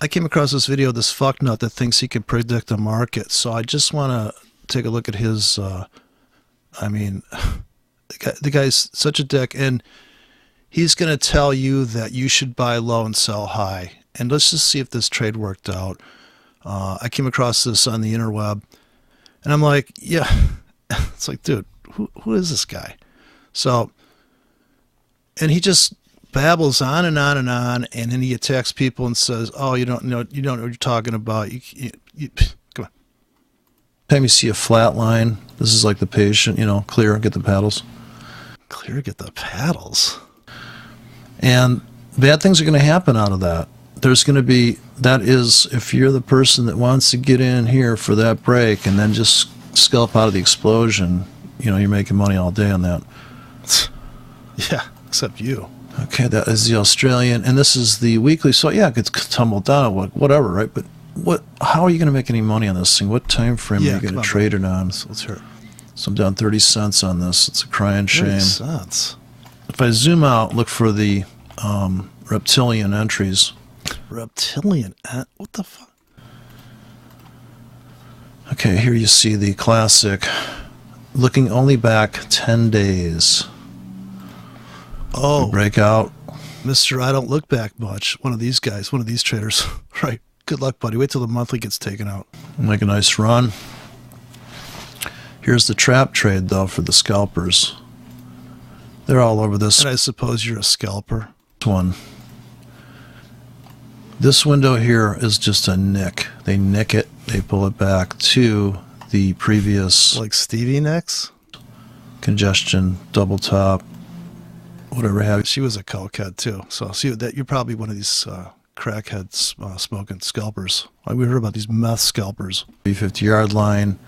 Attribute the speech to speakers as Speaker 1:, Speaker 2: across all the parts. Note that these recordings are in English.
Speaker 1: I came across this video of this fucknut that thinks he can predict the market. So I just want to take a look at his, I mean, the guy's such a dick. And he's going to tell you that you should buy low and sell high. And let's just see if this trade worked out. I came across this on the interweb. And I'm like, yeah. It's like, dude, who is this guy? So, and he just babbles on and on and on, and then he attacks people and says, "Oh, you don't know what you're talking about." Come on. Time you see a flat line, this is like the patient, clear, get the paddles. Clear, get the paddles. And bad things are going to happen out of that. There's going to be, that is, if you're the person that wants to get in here for that break and then just scalp out of the explosion, you're making money all day on that. Yeah, except you. Okay, that is the Australian, and this is the weekly. So yeah, it gets tumbled down, whatever, right? But how are you going to make any money on this thing? What time frame are you going to trade it on? Let's hear it. So I'm down 30 cents on this. It's a crying shame. 30 cents. If I zoom out, look for the reptilian entries. Reptilian? What the fuck? Okay, here you see the classic, looking only back 10 days. Oh, breakout. Mr. I don't look back much. One of these guys, one of these traders. Right. Good luck, buddy. Wait till the monthly gets taken out. Make a nice run. Here's the trap trade, though, for the scalpers. They're all over this. And I suppose you're a scalper. This window here is just a nick. They nick it. They pull it back to the previous. Like Stevie nicks? Congestion, double top. Whatever have you. She was a cokehead too. So see that you're probably one of these crackheads smoking scalpers. Like we heard about these meth scalpers. 50-yard line.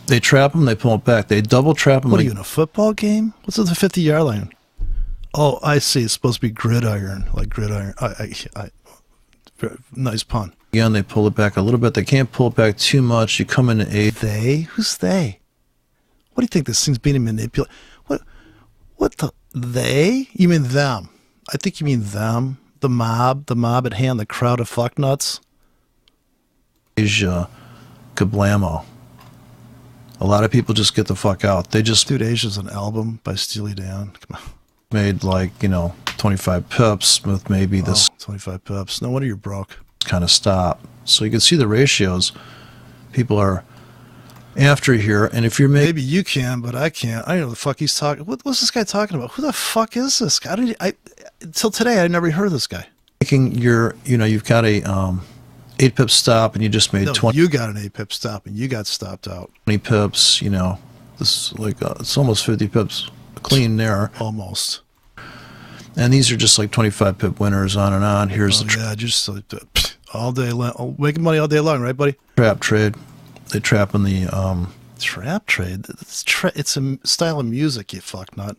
Speaker 1: They trap them. They pull it back. They double trap them. What are you in a football game? What's with the 50-yard line? Oh, I see. It's supposed to be gridiron, like gridiron. Nice pun. Again, they pull it back a little bit. They can't pull it back too much. You come into a. They? Who's they? What do you think this thing's being manipulated? What the, they? You mean them? I think you mean them. The mob at hand, the crowd of fucknuts. Asia, kablamo. A lot of people just get the fuck out. They just. Dude, Asia's an album by Steely Dan. Come on. Made like, 25 pips with maybe this. 25 pips. No wonder you're broke. Kind of stop. So you can see the ratios. People are after here, and if you're maybe you can, but I can't. I don't know what the fuck he's talking. What's this guy talking about? Who the fuck is this guy? Until today, I never heard of this guy. Making your, you've got a 8 pip stop, and you just made 20. You got an 8 pip stop, and you got stopped out. 20 pips. This is like it's almost 50 pips clean there. Almost. And these are just like 25 pip winners on and on. Here's the yeah, just all day long, making money all day long, right, buddy? Trap trade. They trap in the trap trade. It's a style of music, you fucknut.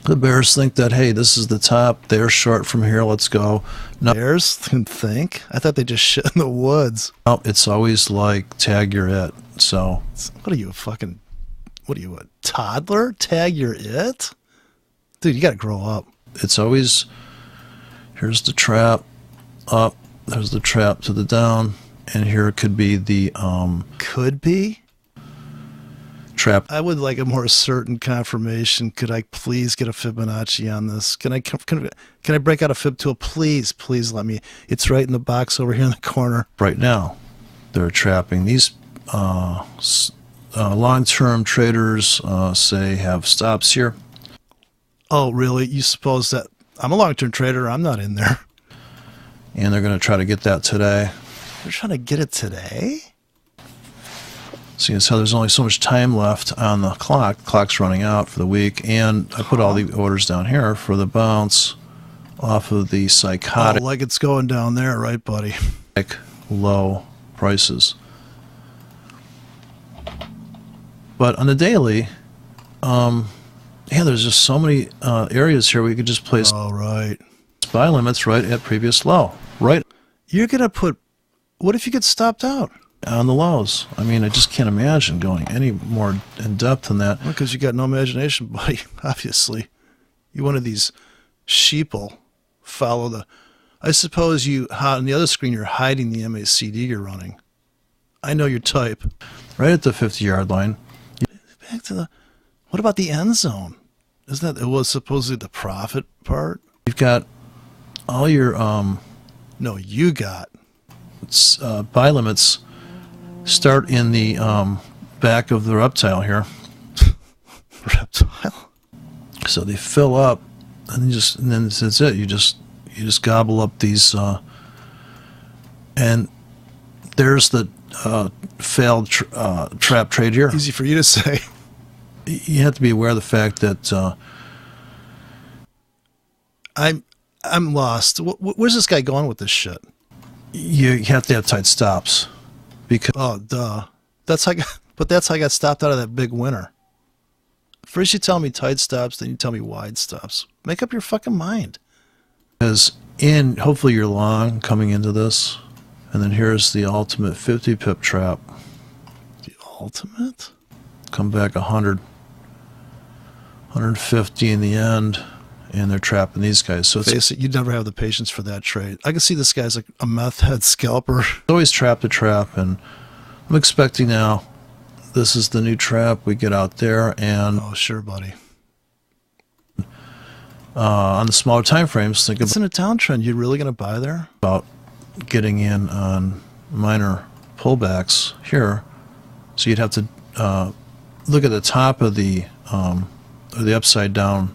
Speaker 1: The bears think that, hey, this is the top. They're short from here. Let's go. No, bears think? I thought they just shit in the woods. No, it's always like tag your it. So what are you, a toddler? Tag your it? Dude, you got to grow up. It's always, here's the trap up. There's the trap to the down. And here it could be the could be trap. I would like a more certain confirmation. Could I please get a Fibonacci on this? Can I break out a fib tool? Please let me. It's right in the box over here in the corner. Right now, they're trapping these long-term traders. Say have stops here. Oh, really? You suppose that I'm a long-term trader? I'm not in there. And they're going to try to get that today. They're trying to get it today? See, as how there's only so much time left on the clock. The clock's running out for the week. And I put all the orders down here for the bounce off of the psychotic. Oh, like it's going down there, right, buddy? Low prices. But on the daily, yeah, there's just so many areas here we could just place. Oh, right. Buy limits right at previous low. Right. You're going to put. What if you get stopped out? On the lows. I mean, I just can't imagine going any more in depth than that. Because you got no imagination, buddy, obviously. You're one of these sheeple. Follow the I suppose on the other screen, you're hiding the MACD you're running. I know your type. Right at the 50-yard line. Back to what about the end zone? Isn't that, it was supposedly the profit part? You've got all your, no, you got, buy limits start in the back of the reptile here. Reptile? So they fill up, and then that's it. You just gobble up these, and there's the failed trap trade here. Easy for you to say. You have to be aware of the fact that I'm lost. Where's this guy going with this shit? You have to have tight stops, because that's how I got stopped out of that big winner. First you tell me tight stops, then you tell me wide stops. Make up your fucking mind. Because hopefully you're long coming into this, and then here's the ultimate 50 pip trap. The ultimate? Come back 100, 150 in the end, and they're trapping these guys. So you'd never have the patience for that trade. I can see this guy's like a meth head scalper. Always trap to trap, and I'm expecting now. This is the new trap. We get out there, and oh sure, buddy. On the smaller time frames, think it's in a downtrend. You really going to buy there? About getting in on minor pullbacks here, so you'd have to look at the top of the or the upside down.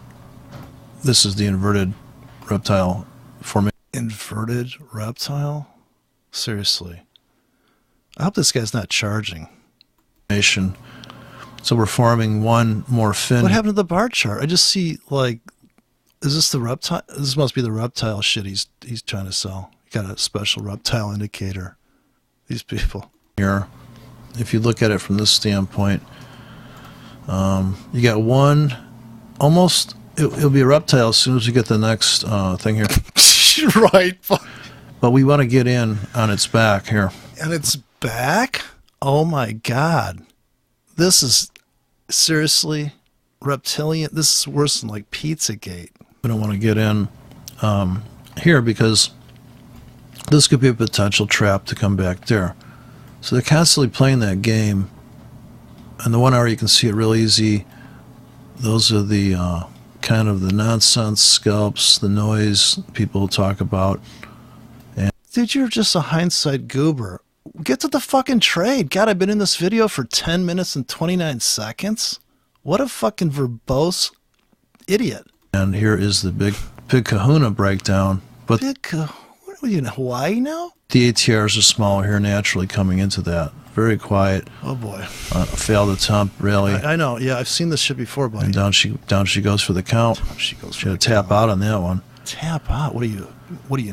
Speaker 1: This is the inverted reptile formation. Inverted reptile? Seriously. I hope this guy's not charging. So we're forming one more fin. What happened to the bar chart? I just see, like, is this the reptile? This must be the reptile shit he's trying to sell. He got a special reptile indicator. These people. Here, if you look at it from this standpoint, you got one, almost, it'll be a reptile as soon as we get the next thing here. Right. But we want to get in on its back here. And its back? Oh my God. This is seriously Reptilian. This is worse than like Pizzagate. We don't want to get in here because this could be a potential trap to come back there. So they're constantly playing that game. And the 1 hour you can see it real easy. Those are the kind of the nonsense scalps, the noise people talk about. And dude, you're just a hindsight goober. Get to the fucking trade. God, I've been in this video for 10 minutes and 29 seconds. What a fucking verbose idiot. And here is the big kahuna breakdown. But big kahuna? What are we in Hawaii now? The ATRs are smaller here naturally coming into that. Very quiet. Oh boy. Failed attempt, really. I know. Yeah, I've seen this shit before, buddy. And down she goes for the count. She goes. She had to tap out on that one. Tap out? What are you,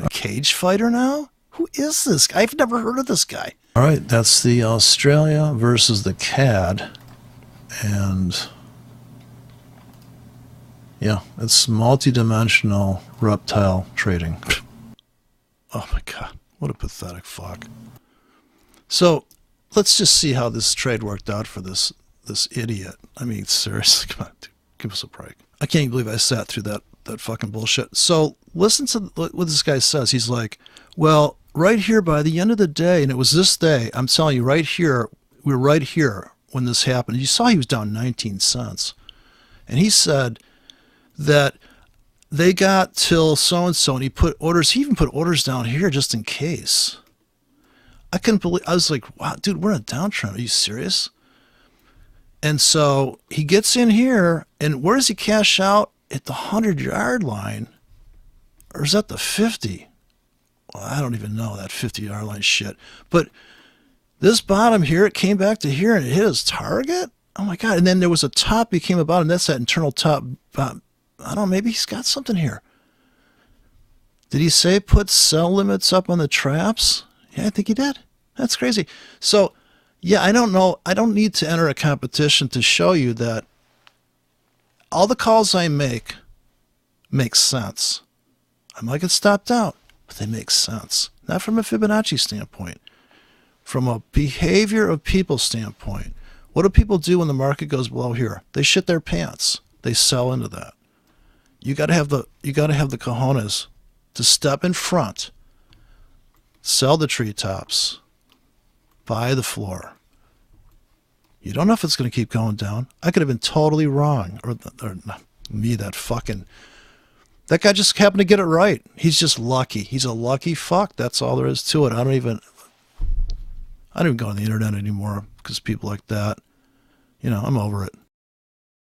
Speaker 1: a cage fighter now? Who is this guy? I've never heard of this guy. All right, that's the Australia versus the CAD. And yeah, it's multi-dimensional reptile trading. Oh my God, what a pathetic fuck. So let's just see how this trade worked out for this idiot. I mean, seriously, come on, dude, give us a break. I can't even believe I sat through that fucking bullshit. So listen to what this guy says. He's like, well, right here by the end of the day, and it was this day, I'm telling you, right here, we were right here when this happened. You saw he was down 19 cents. And he said that they got till so-and-so, and he even put orders down here just in case. I couldn't believe, I was like, wow, dude, we're in a downtrend. Are you serious? And so he gets in here, and where does he cash out? At the 100-yard line? Or is that the 50? Well, I don't even know that 50-yard line shit. But this bottom here, it came back to here, and it hit his target? Oh my God. And then there was a top became a bottom. That's that internal top. I don't know, maybe he's got something here. Did he say put sell limits up on the traps? Yeah, I think he did. That's crazy. So, yeah, I don't know. I don't need to enter a competition to show you that all the calls I make sense. I might get stopped out, but they make sense. Not from a Fibonacci standpoint. From a behavior of people standpoint. What do people do when the market goes below here? They shit their pants. They sell into that. You got to have the cojones to step in front, sell the treetops, buy the floor. You don't know if it's going to keep going down. I could have been totally wrong. Or me, that guy just happened to get it right. He's just lucky. He's a lucky fuck. That's all there is to it. I don't even go on the internet anymore because people like that, I'm over it.